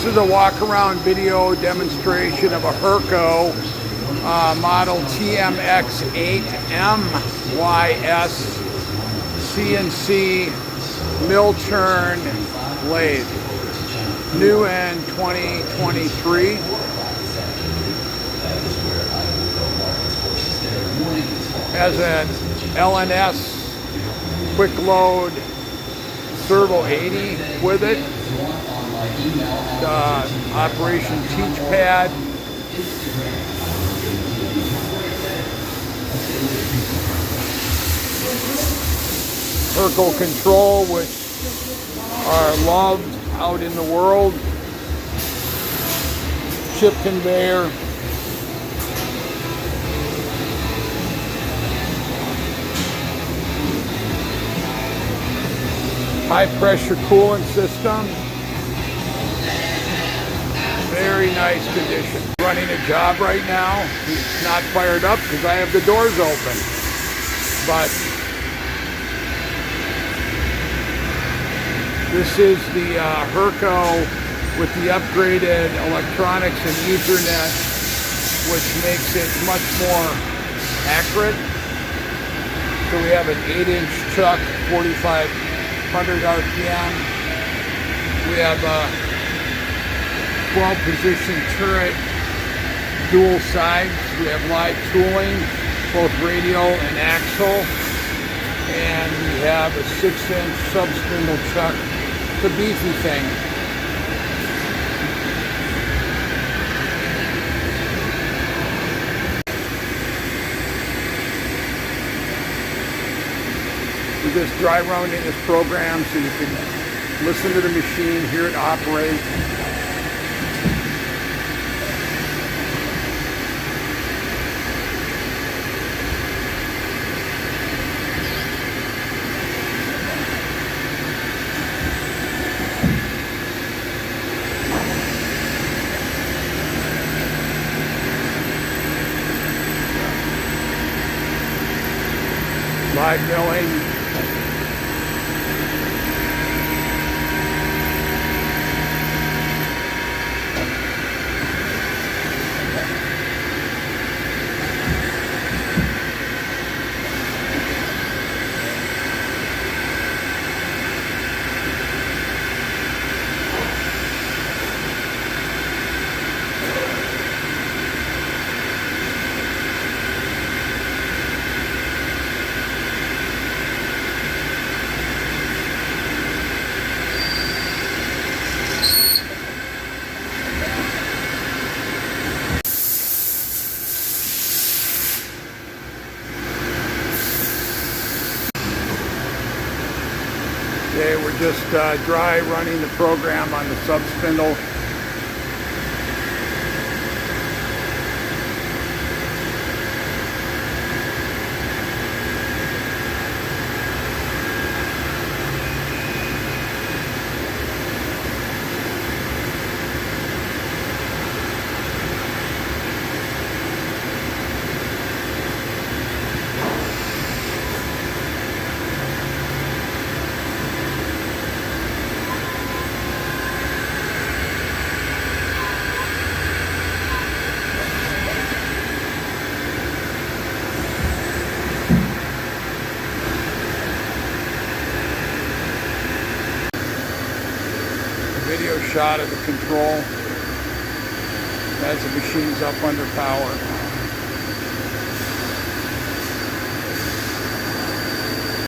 is a walk-around video demonstration of a Hurco model TMX8MYSi CNC mill turn lathe. New in 2023. Has an LNS quick load servo 80 with it. Operation teach pad. Hurco control, which are loved out in the world. Chip conveyor. High pressure coolant system. Very nice condition. Running a job right now. It's not fired up because I have the doors open. But this is the Hurco with the upgraded electronics and Ethernet, which makes it much more accurate. So we have an 8-inch chuck, 4,500 RPM. We have a 12-position turret, dual sides. We have live tooling, both radial and axial. And we have a 6-inch sub-spindle chuck. It's a beefy thing. We just dry run in this program so you can listen to the machine, hear it operate. Live milling. Okay, we're just dry running the program on the sub-spindle. Video shot of the control as the machine's up under power.